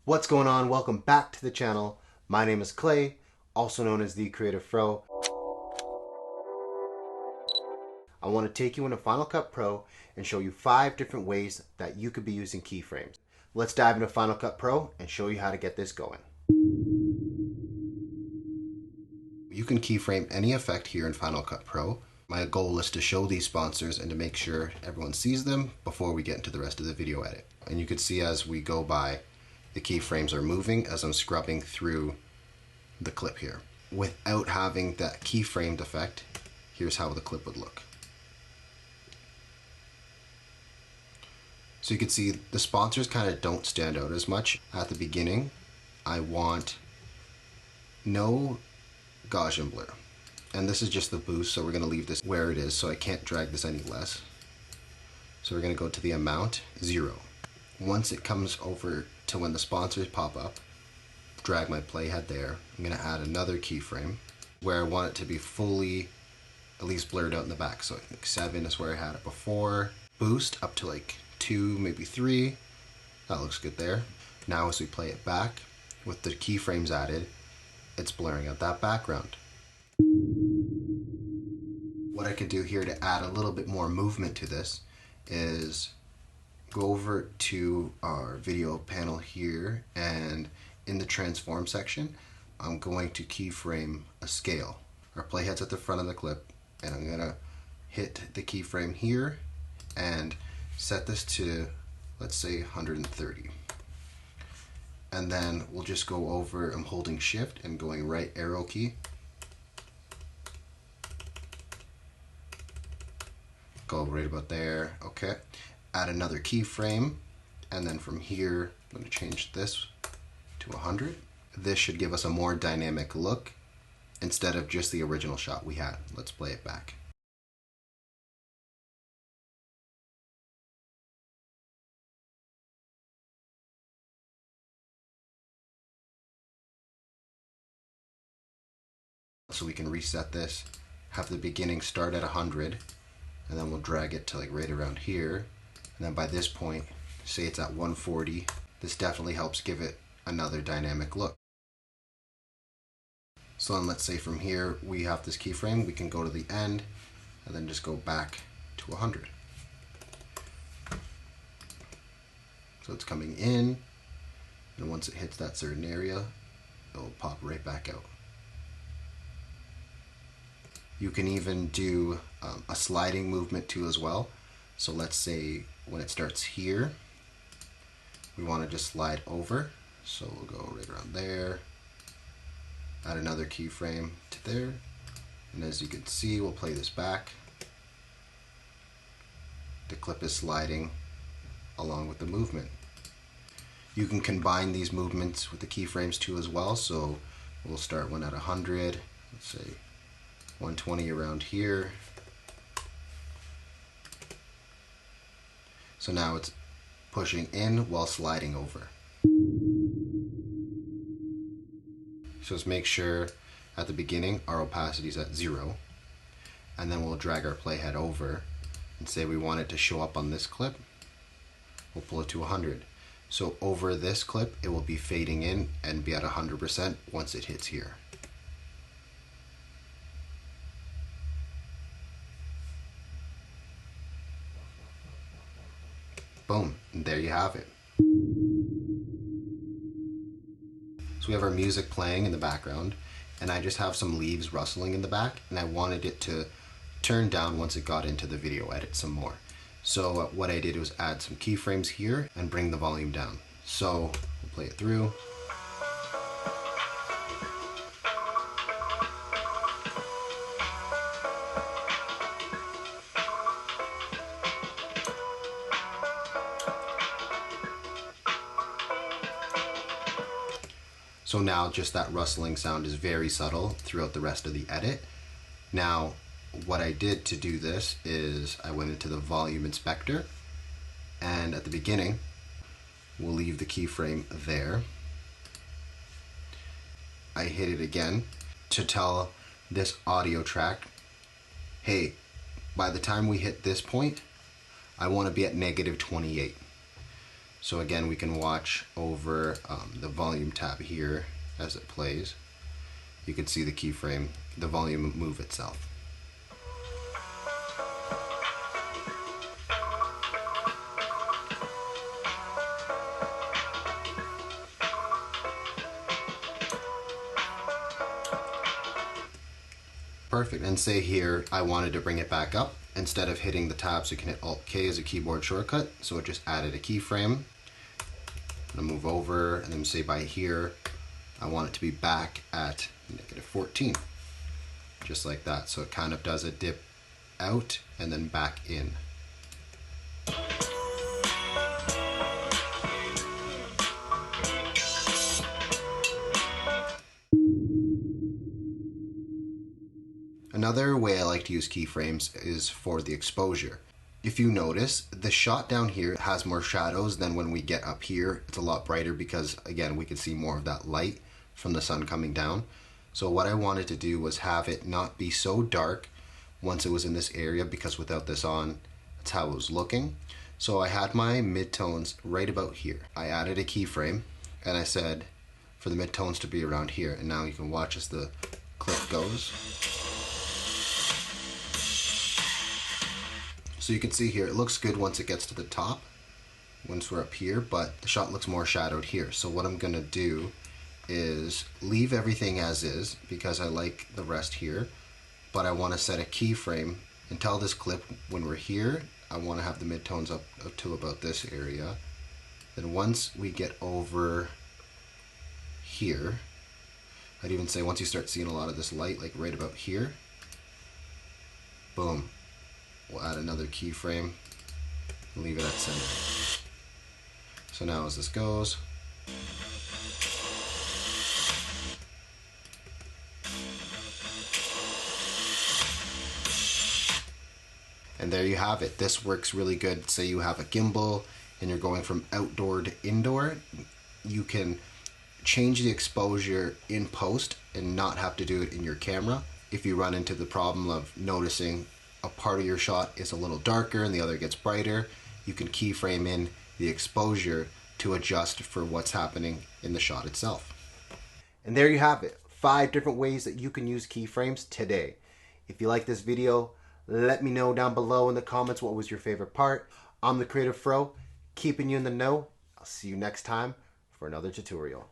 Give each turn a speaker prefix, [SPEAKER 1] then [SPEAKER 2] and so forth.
[SPEAKER 1] What's going on? Welcome back to the channel. My name is Clay, also known as the Creative Fro. I want to take you into Final Cut Pro and show you 5 different ways that you could be using keyframes. Let's dive into Final Cut Pro and show you how to get this going. You can keyframe any effect here in Final Cut Pro. My goal is to show these sponsors and to make sure everyone sees them before we get into the rest of the video edit. And you can see as we go by, the keyframes are moving as I'm scrubbing through the clip here. Without having that keyframed effect, here's how the clip would look. So you can see the sponsors kind of don't stand out as much. At the beginning, I want no Gaussian blur. And this is just the boost, so we're going to leave this where it is, so I can't drag this any less. So we're going to go to the amount, 0. Once it comes over to when the sponsors pop up, drag my playhead there. I'm going to add another keyframe where I want it to be fully at least blurred out in the back. So I think 7 is where I had it before. Boost up to like 2, maybe 3. That looks good there. Now as we play it back, with the keyframes added, it's blurring out that background. What I could do here to add a little bit more movement to this is go over to our video panel here, and in the transform section, I'm going to keyframe a scale. Our playhead's at the front of the clip, and I'm gonna hit the keyframe here and set this to, let's say, 130. And then we'll just go over, I'm holding shift and going right arrow key. Go right about there, okay. Add another keyframe, and then from here, I'm gonna change this to 100. This should give us a more dynamic look instead of just the original shot we had. Let's play it back. So we can reset this, have the beginning start at 100, and then we'll drag it to like right around here. And then by this point, say it's at 140, this definitely helps give it another dynamic look. So then let's say from here, we have this keyframe, we can go to the end, and then just go back to 100. So it's coming in, and once it hits that certain area, it'll pop right back out. You can even do a sliding movement too as well. So let's say when it starts here, we want to just slide over. So we'll go right around there, add another keyframe to there. And as you can see, we'll play this back. The clip is sliding along with the movement. You can combine these movements with the keyframes too as well. So we'll start one at 100, let's say 120 around here. So now it's pushing in while sliding over. So let's make sure at the beginning our opacity is at 0, and then we'll drag our playhead over and say we want it to show up on this clip. We'll pull it to 100. So over this clip it will be fading in and be at 100% once it hits here. Boom, and there you have it. So we have our music playing in the background, and I just have some leaves rustling in the back, and I wanted it to turn down once it got into the video edit some more. So what I did was add some keyframes here and bring the volume down. So we'll play it through. So now just that rustling sound is very subtle throughout the rest of the edit. Now, what I did to do this is I went into the volume inspector, and at the beginning, we'll leave the keyframe there. I hit it again to tell this audio track, hey, by the time we hit this point, I want to be at -28. So again, we can watch over the volume tab here as it plays, you can see the keyframe, the volume move itself. Perfect. And say here I wanted to bring it back up. Instead of hitting the tabs, you can hit Alt-K as a keyboard shortcut. So it just added a keyframe. I'm gonna move over and then say by here, I want it to be back at -14. Just like that. So it kind of does a dip out and then back in. Another way I like to use keyframes is for the exposure. If you notice, the shot down here has more shadows than when we get up here. It's a lot brighter because, again, we can see more of that light from the sun coming down. So what I wanted to do was have it not be so dark once it was in this area, because without this on, that's how it was looking. So I had my midtones right about here. I added a keyframe and I said for the midtones to be around here. And now you can watch as the clip goes. So you can see here, it looks good once it gets to the top, once we're up here, but the shot looks more shadowed here. So what I'm gonna do is leave everything as is because I like the rest here, but I wanna set a keyframe and tell this clip when we're here, I wanna have the midtones up to about this area. Then once we get over here, I'd even say once you start seeing a lot of this light, like right about here, boom. We'll add another keyframe and leave it at center. So now as this goes, and there you have it. This works really good. Say you have a gimbal and you're going from outdoor to indoor, you can change the exposure in post and not have to do it in your camera. If you run into the problem of noticing a part of your shot is a little darker and the other gets brighter, you can keyframe in the exposure to adjust for what's happening in the shot itself. And there you have it, 5 different ways that you can use keyframes today. If you like this video, let me know down below in the comments what was your favorite part. I'm the Creative Fro, keeping you in the know. I'll see you next time for another tutorial.